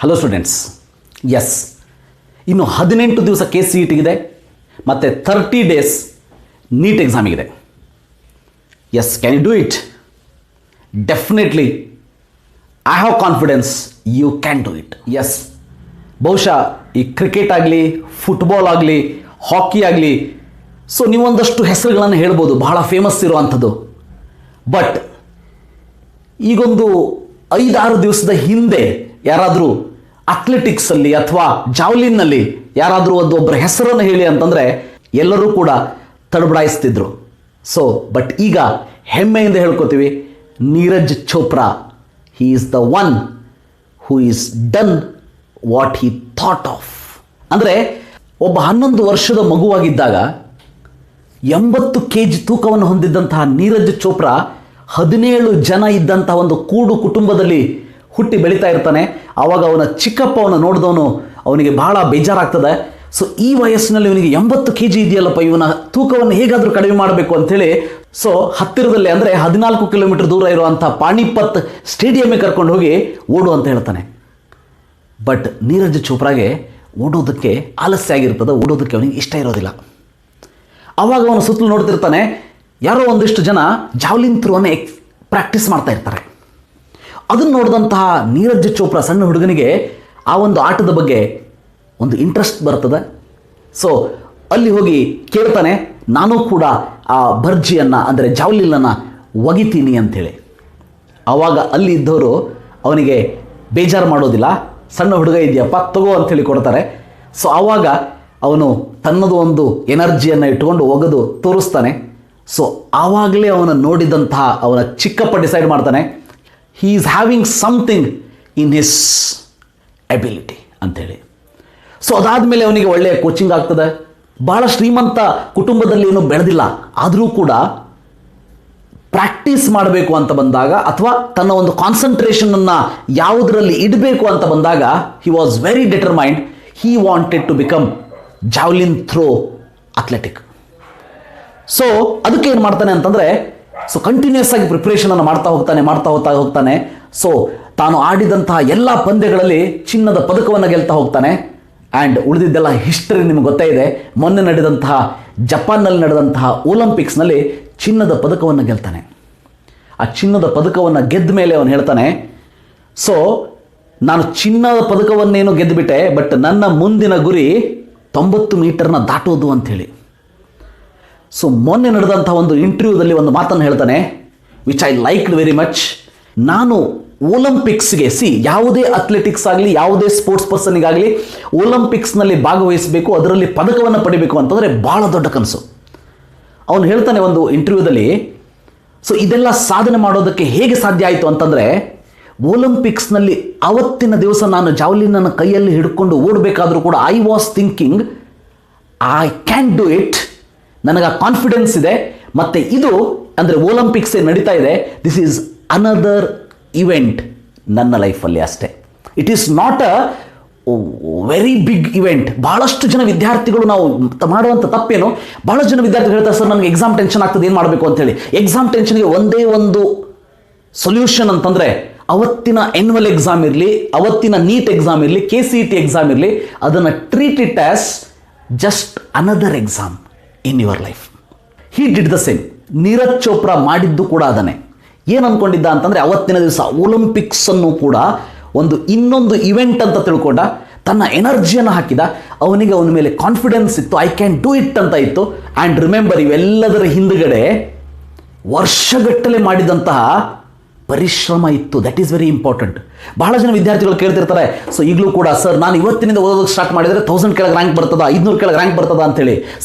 Hello students, S ಇನ್ನು 18 ದಿವಸ KCET ಇದೆ ಮತ್ತು 30 ಡೇಸ್ ನೀಟ್ ಎಕ್ಸಾಮಿಗಿದೆ. Yes, can you do it? Definitely I have confidence you can do it. Yes, ಬಹುಶಃ ಈ ಕ್ರಿಕೆಟ್ ಆಗಲಿ, ಫುಟ್ಬಾಲ್ ಆಗಲಿ, ಹಾಕಿ ಆಗಲಿ, ಸೊ ನೀವೊಂದಷ್ಟು ಹೆಸರುಗಳನ್ನು ಹೇಳ್ಬೋದು ಬಹಳ ಫೇಮಸ್ ಇರುವಂಥದ್ದು. ಬಟ್ ಈಗೊಂದು 5-6 ದಿವಸದ ಹಿಂದೆ ಯಾರಾದರೂ ಅಥ್ಲೆಟಿಕ್ಸಲ್ಲಿ ಅಥವಾ ಜಾವ್ಲಿನ್ನಲ್ಲಿ ಯಾರಾದರೂ ಒಬ್ಬರ ಹೆಸರನ್ನು ಹೇಳಿ ಅಂತಂದರೆ ಎಲ್ಲರೂ ಕೂಡ ತಡಬಡಾಯಿಸ್ತಿದ್ರು. ಸೊ ಬಟ್ ಈಗ ಹೆಮ್ಮೆಯಿಂದ ಹೇಳ್ಕೊತೀವಿ, Neeraj Chopra, he is the one who is done what he thought of. ಅಂದರೆ ಒಬ್ಬ 11 ವರ್ಷದ ಮಗುವಾಗಿದ್ದಾಗ 80 kg ತೂಕವನ್ನು ಹೊಂದಿದ್ದಂತಹ ನೀರಜ್ ಚೋಪ್ರಾ 17 ಜನ ಇದ್ದಂತಹ ಒಂದು ಕೂಡು ಕುಟುಂಬದಲ್ಲಿ ಹುಟ್ಟಿ ಬೆಳೀತಾ ಇರ್ತಾನೆ. ಆವಾಗ ಅವನ ಚಿಕ್ಕಪ್ಪವನ್ನು ನೋಡಿದವನು ಅವನಿಗೆ ಬಹಳ ಬೇಜಾರಾಗ್ತದೆ. ಸೊ ಈ ವಯಸ್ಸಿನಲ್ಲಿ ಇವನಿಗೆ 80 kg ಇದೆಯಲ್ಲಪ್ಪ, ಇವನ ತೂಕವನ್ನು ಹೇಗಾದರೂ ಕಡಿಮೆ ಮಾಡಬೇಕು ಅಂಥೇಳಿ ಸೊ ಹತ್ತಿರದಲ್ಲೇ ಅಂದರೆ 14 ಕಿಲೋಮೀಟರ್ ದೂರ ಇರುವಂಥ ಪಾಣಿಪತ್ ಸ್ಟೇಡಿಯಮ್ಗೆ ಕರ್ಕೊಂಡು ಹೋಗಿ ಓಡು ಅಂತ ಹೇಳ್ತಾನೆ. ಬಟ್ ನೀರಜ್ ಚೋಪ್ರಾಗೆ ಓಡೋದಕ್ಕೆ ಆಲಸ್ಯ ಆಗಿರ್ತದೆ, ಓಡೋದಕ್ಕೆ ಅವನಿಗೆ ಇಷ್ಟ ಇರೋದಿಲ್ಲ. ಆವಾಗ ಅವನು ಸುತ್ತಲೂ ನೋಡ್ತಿರ್ತಾನೆ, ಯಾರೋ ಒಂದಿಷ್ಟು ಜನ ಜಾವ್ಲಿನ್ ಥ್ರೋವನ್ನು ಪ್ರಾಕ್ಟೀಸ್ ಮಾಡ್ತಾ ಇರ್ತಾರೆ. ಅದನ್ನು ನೋಡಿದಂತಹ ನೀರಜ್ ಚೋಪ್ರಾ ಸಣ್ಣ ಹುಡುಗನಿಗೆ ಆ ಒಂದು ಆಟದ ಬಗ್ಗೆ ಒಂದು ಇಂಟ್ರೆಸ್ಟ್ ಬರ್ತದೆ. ಸೊ ಅಲ್ಲಿ ಹೋಗಿ ಕೇಳ್ತಾನೆ, ನಾನು ಕೂಡ ಆ ಭರ್ಜಿಯನ್ನು ಅಂದರೆ ಜಾವ್ಲಿನನ್ನು ಒಗಿತೀನಿ ಅಂಥೇಳಿ. ಆವಾಗ ಅಲ್ಲಿ ಇದ್ದವರು ಅವನಿಗೆ ಬೇಜಾರು ಮಾಡೋದಿಲ್ಲ, ಸಣ್ಣ ಹುಡುಗ ಇದೆಯಪ್ಪ ತಗೋ ಅಂಥೇಳಿ ಕೊಡ್ತಾರೆ. ಸೊ ಆವಾಗ ಅವನು ತನ್ನದು ಒಂದು ಎನರ್ಜಿಯನ್ನು ಇಟ್ಕೊಂಡು ಒಗೆದು ತೋರಿಸ್ತಾನೆ. ಸೊ ಆವಾಗಲೇ ಅವನು ನೋಡಿದಂತಹ ಅವನ ಚಿಕ್ಕಪ್ಪ ಡಿಸೈಡ್ ಮಾಡ್ತಾನೆ, he is having something in his ability ಅಂಥೇಳಿ. ಸೊ ಅದಾದಮೇಲೆ ಅವನಿಗೆ ಒಳ್ಳೆಯ ಕೋಚಿಂಗ್ ಆಗ್ತದೆ. ಭಾಳ ಶ್ರೀಮಂತ ಕುಟುಂಬದಲ್ಲಿ ಏನೂ ಬೆಳೆದಿಲ್ಲ, ಆದರೂ ಕೂಡ ಪ್ರಾಕ್ಟೀಸ್ ಮಾಡಬೇಕು ಅಂತ ಬಂದಾಗ ಅಥವಾ ತನ್ನ ಒಂದು ಕಾನ್ಸಂಟ್ರೇಷನನ್ನು ಯಾವುದರಲ್ಲಿ ಇಡಬೇಕು ಅಂತ ಬಂದಾಗ he was very determined. He wanted to become javelin throw athletic. So ಅದಕ್ಕೆ ಏನು ಮಾಡ್ತಾನೆ ಅಂತಂದರೆ, ಸೊ ಕಂಟಿನ್ಯೂಸ್ ಆಗಿ ಪ್ರಿಪ್ರೇಷನನ್ನು ಮಾಡ್ತಾ ಹೋಗ್ತಾನೆ. ಸೊ ತಾನು ಆಡಿದಂತಹ ಎಲ್ಲ ಪಂದ್ಯಗಳಲ್ಲಿ ಚಿನ್ನದ ಪದಕವನ್ನು ಗೆಲ್ತಾ ಹೋಗ್ತಾನೆ. ಆ್ಯಂಡ್ ಉಳಿದಿದ್ದೆಲ್ಲ ಹಿಸ್ಟರಿ ನಿಮಗೆ ಗೊತ್ತೇ ಇದೆ. ಮೊನ್ನೆ ನಡೆದಂತಹ ಜಪಾನ್ನಲ್ಲಿ ನಡೆದಂತಹ ಒಲಿಂಪಿಕ್ಸ್ನಲ್ಲಿ ಚಿನ್ನದ ಪದಕವನ್ನು ಗೆಲ್ತಾನೆ. ಆ ಚಿನ್ನದ ಪದಕವನ್ನು ಗೆದ್ದ ಮೇಲೆ ಅವನು ಹೇಳ್ತಾನೆ, ಸೊ ನಾನು ಚಿನ್ನದ ಪದಕವನ್ನೇನು ಗೆದ್ದುಬಿಟ್ಟೆ, ಬಟ್ ನನ್ನ ಮುಂದಿನ ಗುರಿ 90 ಮೀಟರ್ನ ದಾಟೋದು ಅಂಥೇಳಿ. ಸೊ ಮೊನ್ನೆ ನಡೆದಂಥ ಒಂದು ಇಂಟರ್ವ್ಯೂದಲ್ಲಿ ಒಂದು ಮಾತನ್ನು ಹೇಳ್ತಾನೆ, which I liked very much. ನಾನು ಒಲಿಂಪಿಕ್ಸ್ಗೆ ಯಾವುದೇ ಅಥ್ಲೆಟಿಕ್ಸ್ ಆಗಲಿ, ಯಾವುದೇ ಸ್ಪೋರ್ಟ್ಸ್ ಪರ್ಸನಿಗಾಗಲಿ ಒಲಿಂಪಿಕ್ಸ್ನಲ್ಲಿ ಭಾಗವಹಿಸಬೇಕು, ಅದರಲ್ಲಿ ಪದಕವನ್ನು ಪಡಿಬೇಕು ಅಂತಂದರೆ ಭಾಳ ದೊಡ್ಡ ಕನಸು. ಅವನು ಹೇಳ್ತಾನೆ ಒಂದು ಇಂಟರ್ವ್ಯೂದಲ್ಲಿ, ಸೊ ಇದೆಲ್ಲ ಸಾಧನೆ ಮಾಡೋದಕ್ಕೆ ಹೇಗೆ ಸಾಧ್ಯ ಆಯಿತು ಅಂತಂದರೆ, ಒಲಿಂಪಿಕ್ಸ್ನಲ್ಲಿ ಅವತ್ತಿನ ದಿವಸ ನಾನು ಜಾವ್ಲಿನನ್ನು ಕೈಯಲ್ಲಿ ಹಿಡ್ಕೊಂಡು ಓಡಬೇಕಾದ್ರೂ ಕೂಡ I was thinking I can do it, ನನಗೆ ಕಾನ್ಫಿಡೆನ್ಸ್ ಇದೆ. ಮತ್ತು ಇದು ಅಂದರೆ ಒಲಿಂಪಿಕ್ಸೇ ನಡೀತಾ ಇದೆ, ದಿಸ್ ಈಸ್ ಅನದರ್ ಇವೆಂಟ್ ನನ್ನ ಲೈಫಲ್ಲಿ ಅಷ್ಟೇ. It is not a very big event. ಭಾಳಷ್ಟು ಜನ ವಿದ್ಯಾರ್ಥಿಗಳು ನಾವು ಮಾಡುವಂಥ ತಪ್ಪೇನು, ಭಾಳಷ್ಟು ಜನ ವಿದ್ಯಾರ್ಥಿಗಳು ಹೇಳ್ತಾರೆ, ಸರ್ ನನಗೆ ಎಕ್ಸಾಮ್ ಟೆನ್ಷನ್ ಆಗ್ತದೆ, ಏನು ಮಾಡಬೇಕು ಅಂತೇಳಿ. ಎಕ್ಸಾಮ್ ಟೆನ್ಷನ್ಗೆ ಒಂದೇ ಒಂದು ಸೊಲ್ಯೂಷನ್ ಅಂತಂದರೆ, ಅವತ್ತಿನ ಆ್ಯನ್ಯುವಲ್ ಎಕ್ಸಾಮ್ ಇರಲಿ, ಅವತ್ತಿನ ನೀಟ್ ಎಕ್ಸಾಮ್ ಇರಲಿ, KCET ಎಕ್ಸಾಮ್ ಇರಲಿ, ಅದನ್ನು treat it as just another exam in your life. He did the same. Neeraj Chopra ಮಾಡಿದ್ದು ಕೂಡ ಅದನ್ನೇ. ಏನು ಅಂದ್ಕೊಂಡಿದ್ದ ಅಂತಂದರೆ, ಅವತ್ತಿನ ದಿವಸ ಒಲಿಂಪಿಕ್ಸನ್ನು ಕೂಡ ಇನ್ನೊಂದು ಇವೆಂಟ್ ಅಂತ ತಿಳ್ಕೊಂಡ, ತನ್ನ ಎನರ್ಜಿಯನ್ನು ಹಾಕಿದ. ಅವನಿಗೆ ಅವನ ಮೇಲೆ ಕಾನ್ಫಿಡೆನ್ಸ್ ಇತ್ತು, ಐ ಕ್ಯಾನ್ ಡೂ ಇಟ್ ಅಂತ ಇತ್ತು. ಆ್ಯಂಡ್ ರಿಮೆಂಬರ್, ಇವೆಲ್ಲದರ ಹಿಂದುಗಡೆ ವರ್ಷಗಟ್ಟಲೆ ಮಾಡಿದಂತಹ ಪರಿಶ್ರಮ ಇತ್ತು. That is very important. ಬಹಳ ಜನ ವಿದ್ಯಾರ್ಥಿಗಳು ಕೇಳ್ತಿರ್ತಾರೆ, ಸೊ ಈಗಲೂ ಕೂಡ ಸರ್ ನಾನು ಇವತ್ತಿನಿಂದ ಓದೋದಕ್ಕೆ ಸ್ಟಾರ್ಟ್ ಮಾಡಿದರೆ 1000 ಕೆಳಗೆ ರ್ಯಾಂಕ್ ಬರ್ತದ, 500 ಕೆಳಗೆ ರ್ಯಾಂಕ್ ಬರ್ತದ ಅಂತೇಳಿ.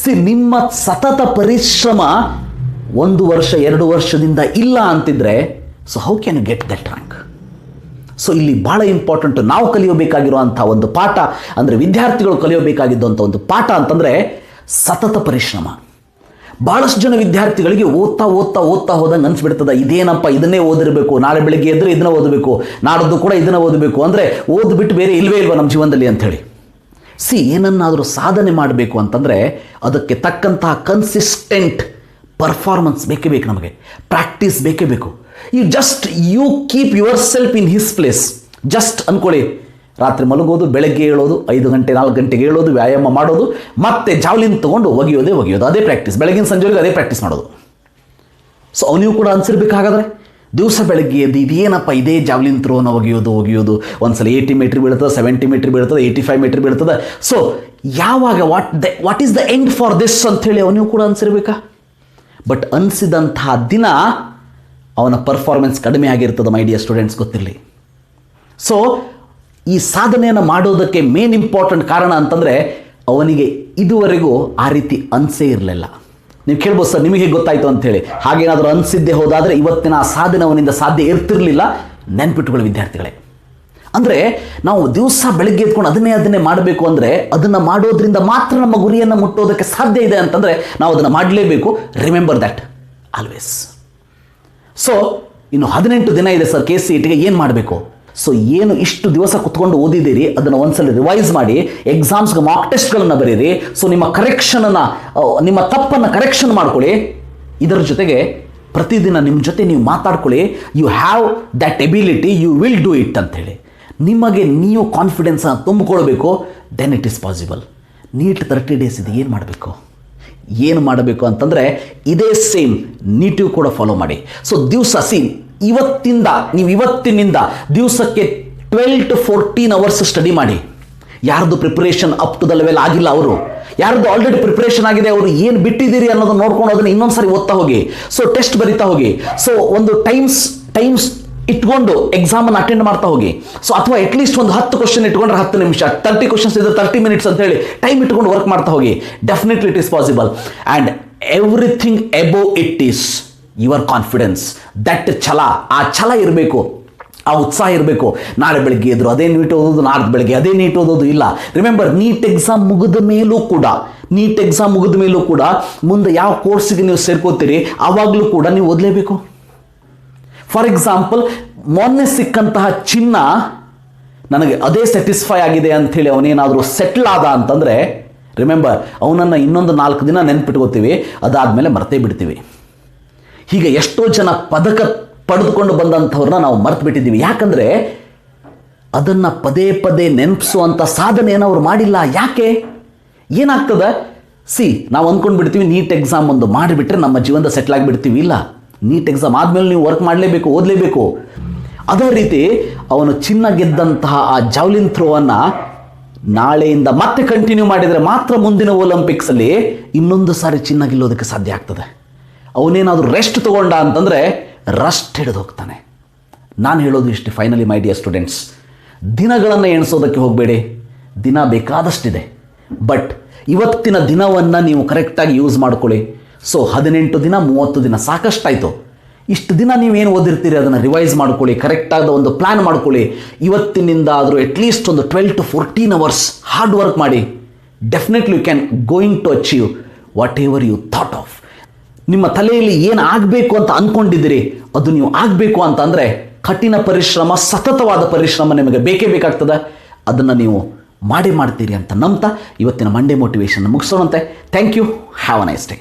ನಿಮ್ಮ ಸತತ ಪರಿಶ್ರಮ 1 ವರ್ಷ 2 ವರ್ಷದಿಂದ ಇಲ್ಲ ಅಂತಿದ್ರೆ, so how can you get that rank? So ಇಲ್ಲಿ ಭಾಳ ಇಂಪಾರ್ಟೆಂಟು. ನಾವು ಕಲಿಯಬೇಕಾಗಿರುವಂಥ ಒಂದು ಪಾಠ ಅಂದರೆ, ವಿದ್ಯಾರ್ಥಿಗಳು ಕಲಿಯಬೇಕಾಗಿದ್ದಂಥ ಒಂದು ಪಾಠ ಅಂತಂದರೆ ಸತತ ಪರಿಶ್ರಮ. ಭಾಳಷ್ಟು ಜನ ವಿದ್ಯಾರ್ಥಿಗಳಿಗೆ ಓದ್ತಾ ಹೋದಂಗೆ ಅನಿಸ್ಬಿಡ್ತದೆ, ಇದೇನಪ್ಪ ಇದನ್ನೇ ಓದಿರಬೇಕು, ನಾಳೆ ಬೆಳಗ್ಗೆ ಎದ್ದರೆ ಇದನ್ನು ಓದಬೇಕು, ನಾಡದ್ದು ಕೂಡ ಇದನ್ನು ಓದಬೇಕು, ಅಂದರೆ ಓದ್ಬಿಟ್ಟು ಬೇರೆ ಇಲ್ವೇ ಇಲ್ವ ನಮ್ಮ ಜೀವನದಲ್ಲಿ ಅಂಥೇಳಿ. ಏನನ್ನಾದರೂ ಸಾಧನೆ ಮಾಡಬೇಕು ಅಂತಂದರೆ ಅದಕ್ಕೆ ತಕ್ಕಂತಹ ಕನ್ಸಿಸ್ಟೆಂಟ್ ಪರ್ಫಾರ್ಮೆನ್ಸ್ ಬೇಕೇ ಬೇಕು, ನಮಗೆ ಪ್ರಾಕ್ಟೀಸ್ ಬೇಕೇ ಬೇಕು. You keep yourself in his place. Just ಅಂದ್ಕೊಳ್ಳಿ, ರಾತ್ರಿ ಮಲಗೋದು, ಬೆಳಗ್ಗೆ ಹೇಳೋದು, 5 ಗಂಟೆ 4 ಗಂಟೆಗೆ ಹೇಳೋದು, ವ್ಯಾಯಾಮ ಮಾಡೋದು, ಮತ್ತೆ ಜಾವ್ಲಿನ್ ತೊಗೊಂಡು ಒಗೆಯೋದು, ಅದೇ ಪ್ರಾಕ್ಟೀಸ್, ಬೆಳಗಿನ ಸಂಜೆವರೆಗೆ ಅದೇ ಪ್ರಾಕ್ಟೀಸ್ ಮಾಡೋದು. ಸೊ ಅವನಿಗೂ ಕೂಡ ಅನ್ಸಿರ್ಬೇಕಾಗಾದ್ರೆ ದಿವಸ ಬೆಳಗ್ಗೆ ಎದ್ದು ಇದೇನಪ್ಪ ಇದೇ ಜಾವ್ಲಿನ್ ಥ್ರೋನ ಒಗೆಯೋದು, ಒಂದ್ಸಲ 80 ಮೀಟ್ರ್ ಬೀಳ್ತದೆ, 70 ಮೀಟ್ರ್ ಬೀಳ್ತದೆ, 85 ಮೀಟ್ರ್ ಬೀಳ್ತದೆ. ಸೊ ಯಾವಾಗ what is the end for this ಅಂಥೇಳಿ ಅವನಿಗೂ ಕೂಡ ಅನ್ಸಿರ್ಬೇಕಾ? ಬಟ್ ಅನಿಸಿದಂತಹ ದಿನ ಅವನ ಪರ್ಫಾರ್ಮೆನ್ಸ್ ಕಡಿಮೆ ಆಗಿರ್ತದೆ ಮೈ ಡಿಯರ್ ಸ್ಟೂಡೆಂಟ್ಸ್, ಗೊತ್ತಿರಲಿ. ಸೊ ಈ ಸಾಧನೆಯನ್ನು ಮಾಡೋದಕ್ಕೆ ಮೇನ್ ಇಂಪಾರ್ಟೆಂಟ್ ಕಾರಣ ಅಂತಂದರೆ ಅವನಿಗೆ ಇದುವರೆಗೂ ಆ ರೀತಿ ಅನಿಸೇ ಇರಲಿಲ್ಲ. ನೀವು ಕೇಳ್ಬೋದು ಸರ್ ನಿಮಗೆ ಗೊತ್ತಾಯಿತು ಅಂಥೇಳಿ. ಹಾಗೇನಾದರೂ ಅನಿಸಿದ್ದೇ ಹೋದಾದರೆ ಇವತ್ತಿನ ಆ ಸಾಧನೆ ಅವನಿಂದ ಸಾಧ್ಯ ಇರ್ತಿರಲಿಲ್ಲ. ನೆನ್ಪಿಟ್ಟುಕೊಳ್ಳಿ ವಿದ್ಯಾರ್ಥಿಗಳೇ, ಅಂದರೆ ನಾವು ದಿವಸ ಬೆಳಗ್ಗೆ ಎದ್ಕೊಂಡು ಅದನ್ನೇ ಮಾಡಬೇಕು ಅಂದರೆ ಅದನ್ನು ಮಾಡೋದ್ರಿಂದ ಮಾತ್ರ ನಮ್ಮ ಗುರಿಯನ್ನು ಮುಟ್ಟೋದಕ್ಕೆ ಸಾಧ್ಯ ಇದೆ ಅಂತಂದರೆ ನಾವು ಅದನ್ನು ಮಾಡಲೇಬೇಕು. Remember that always. ಸೊ ಇನ್ನು 18 ದಿನ ಇದೆ ಸರ್ KCETಗೆ, ಏನು ಮಾಡಬೇಕು? ಸೊ ಏನು ಇಷ್ಟು ದಿವಸ ಕುತ್ಕೊಂಡು ಓದಿದ್ದೀರಿ ಅದನ್ನು ಒಂದ್ಸಲ ರಿವೈಸ್ ಮಾಡಿ, ಎಕ್ಸಾಮ್ಸ್ಗೆ ಮಾಕ್ ಟೆಸ್ಟ್ಗಳನ್ನು ಬರೀರಿ. ಸೊ ನಿಮ್ಮ ಕರೆಕ್ಷನನ್ನು, ನಿಮ್ಮ ತಪ್ಪನ್ನು ಕರೆಕ್ಷನ್ ಮಾಡ್ಕೊಳ್ಳಿ. ಇದರ ಜೊತೆಗೆ ಪ್ರತಿದಿನ ನಿಮ್ಮ ಜೊತೆ ನೀವು ಮಾತಾಡ್ಕೊಳ್ಳಿ. You have that ability, you will do it ಅಂಥೇಳಿ ನಿಮಗೆ ನೀವು ಕಾನ್ಫಿಡೆನ್ಸನ್ನು ತುಂಬಿಕೊಳ್ಬೇಕು. Then it is possible. NEET 30 days ಇದೆ, ಏನು ಮಾಡಬೇಕು ಅಂತಂದರೆ ಇದೇ ಸೇಮ್ ನೀಟಿಗೂ ಕೂಡ ಫಾಲೋ ಮಾಡಿ. ಸೊ ದಿವಸ ಇವತ್ತಿನಿಂದ ದಿವಸಕ್ಕೆ 12 to 14 ಅವರ್ಸ್ ಸ್ಟಡಿ ಮಾಡಿ. ಯಾರ್ದು preparation up to the level ಆಗಿಲ್ಲ, ಯಾರ್ದು ಆಲ್ರೆಡಿ ಪ್ರಿಪ್ರೇಷನ್ ಆಗಿದೆ, ಅವರು ಏನು ಬಿಟ್ಟಿದ್ದೀರಿ ಅನ್ನೋದನ್ನ ನೋಡ್ಕೊಂಡು ಅದನ್ನು ಇನ್ನೊಂದು ಸಾರಿ ಓದ್ತಾ ಹೋಗಿ. ಸೊ ಟೆಸ್ಟ್ ಬರಿತಾ ಹೋಗಿ. ಸೊ ಒಂದು ಟೈಮ್ಸ್ ಇಟ್ಕೊಂಡು ಎಕ್ಸಾಮನ್ನು ಅಟೆಂಡ್ ಮಾಡ್ತಾ ಹೋಗಿ. ಸೊ ಅಥವಾ ಅಟ್ಲೀಸ್ಟ್ ಒಂದು 10 ಕ್ವಶನ್ ಇಟ್ಕೊಂಡ್ರೆ 10 ನಿಮಿಷ, 30 ಕ್ವಶನ್ಸ್ ಇದ್ರೆ 30 ಮಿನಿಟ್ಸ್ ಅಂತ ಹೇಳಿ ಟೈಮ್ ಇಟ್ಕೊಂಡು ವರ್ಕ್ ಮಾಡ್ತಾ ಹೋಗಿ. Definitely it is possible. And everything above it is your confidence. That ಆ ಛಲ ಇರಬೇಕು, ಆ ಉತ್ಸಾಹ ಇರಬೇಕು. ನಾಳೆ ಬೆಳಗ್ಗೆ ಎದ್ರು ಅದೇ ನೀಟ್ ಓದೋದು, ನಾಡ್ದು ಬೆಳಗ್ಗೆ ಅದೇ ನೀಟ್ ಓದೋದು ಇಲ್ಲ. ರಿಮೆಂಬರ್, ನೀಟ್ ಎಕ್ಸಾಮ್ ಮುಗಿದ ಮೇಲೂ ಕೂಡ ಮುಂದೆ ಯಾವ ಕೋರ್ಸಿಗೆ ನೀವು ಸೇರ್ಕೋತೀರಿ ಆವಾಗಲೂ ಕೂಡ ನೀವು ಓದಲೇಬೇಕು. ಫಾರ್ ಎಕ್ಸಾಂಪಲ್, ಮೊನ್ನೆ ಸಿಕ್ಕಂತಹ ಚಿನ್ನ ನನಗೆ ಅದೇ ಸ್ಯಾಟಿಸ್ಫೈ ಆಗಿದೆ ಅಂಥೇಳಿ ಅವನೇನಾದರೂ ಸೆಟ್ಲ್ ಆದ ಅಂತಂದರೆ ರಿಮೆಂಬರ್, ಅವನನ್ನು ಇನ್ನೊಂದು 4 ದಿನ ನೆನ್ಪಿಟ್ಕೋತೀವಿ, ಅದಾದಮೇಲೆ ಮರ್ತೇ ಬಿಡ್ತೀವಿ. ಹೀಗೆ ಎಷ್ಟೋ ಜನ ಪದಕ ಪಡೆದುಕೊಂಡು ಬಂದಂಥವ್ರನ್ನ ನಾವು ಮರ್ತು ಬಿಟ್ಟಿದ್ದೀವಿ. ಯಾಕಂದರೆ ಅದನ್ನು ಪದೇ ನೆನಪಿಸುವಂಥ ಸಾಧನೆಯನ್ನು ಅವ್ರು ಮಾಡಿಲ್ಲ. ಯಾಕೆ? ಏನಾಗ್ತದೆ? ನಾವು ಅಂದ್ಕೊಂಡು ಬಿಡ್ತೀವಿ ನೀಟ್ ಎಕ್ಸಾಮ್ ಒಂದು ಮಾಡಿಬಿಟ್ರೆ ನಮ್ಮ ಜೀವನದ ಸೆಟ್ಲ್ ಆಗಿಬಿಡ್ತೀವಿ. ಇಲ್ಲ, ನೀಟ್ ಎಕ್ಸಾಮ್ ಆದಮೇಲೆ ನೀವು ವರ್ಕ್ ಮಾಡಲೇಬೇಕು, ಓದಲೇಬೇಕು. ಅದೇ ರೀತಿ ಅವನು ಚಿನ್ನ ಗೆದ್ದಂತಹ ಆ ಜಾವ್ಲಿನ್ ಥ್ರೋವನ್ನು ನಾಳೆಯಿಂದ ಮತ್ತೆ ಕಂಟಿನ್ಯೂ ಮಾಡಿದರೆ ಮಾತ್ರ ಮುಂದಿನ ಒಲಿಂಪಿಕ್ಸಲ್ಲಿ ಇನ್ನೊಂದು ಸಾರಿ ಚಿನ್ನ ಗೆಲ್ಲೋದಕ್ಕೆ ಸಾಧ್ಯ ಆಗ್ತದೆ. ಅವನೇನಾದರೂ ರೆಸ್ಟ್ ತೊಗೊಂಡ ಅಂತಂದರೆ ರಸ್ಟ್ ಹಿಡಿದು ಹೋಗ್ತಾನೆ. ನಾನು ಹೇಳೋದು ಇಷ್ಟು ಫೈನಲಿ ಮೈ ಡಿಯರ್ ಸ್ಟೂಡೆಂಟ್ಸ್, ದಿನಗಳನ್ನು ಎಣಿಸೋದಕ್ಕೆ ಹೋಗಬೇಡಿ. ದಿನ ಬೇಕಾದಷ್ಟಿದೆ, ಬಟ್ ಇವತ್ತಿನ ದಿನವನ್ನು ನೀವು ಕರೆಕ್ಟಾಗಿ ಯೂಸ್ ಮಾಡ್ಕೊಳ್ಳಿ. ಸೊ 18 ದಿನ 30 ದಿನ ಸಾಕಷ್ಟಾಯಿತು. ಇಷ್ಟು ದಿನ ನೀವೇನು ಓದಿರ್ತೀರಿ ಅದನ್ನು ರಿವೈಸ್ ಮಾಡ್ಕೊಳ್ಳಿ, ಕರೆಕ್ಟಾದ ಒಂದು ಪ್ಲ್ಯಾನ್ ಮಾಡ್ಕೊಳ್ಳಿ. ಇವತ್ತಿನಿಂದ ಆದರೂ ಅಟ್ಲೀಸ್ಟ್ ಒಂದು 12 to 14 ಅವರ್ಸ್ ಹಾರ್ಡ್ ವರ್ಕ್ ಮಾಡಿ. Definitely you can going to achieve whatever you thought of. ನಿಮ್ಮ ತಲೆಯಲ್ಲಿ ಏನು ಆಗಬೇಕು ಅಂತ ಅಂದ್ಕೊಂಡಿದ್ದೀರಿ ಅದು ನೀವು ಆಗಬೇಕು ಅಂತಂದರೆ ಕಠಿಣ ಪರಿಶ್ರಮ, ಸತತವಾದ ಪರಿಶ್ರಮ ನಿಮಗೆ ಬೇಕೇ ಬೇಕಾಗ್ತದೆ. ಅದನ್ನು ನೀವು ಮಾಡ್ತೀರಿ ಅಂತ ನಂಬ್ತಾ ಇವತ್ತಿನ ಮಂಡೇ ಮೋಟಿವೇಶನ್ ಮುಗಿಸೋಣಂತೆ. Thank you. Have a nice day.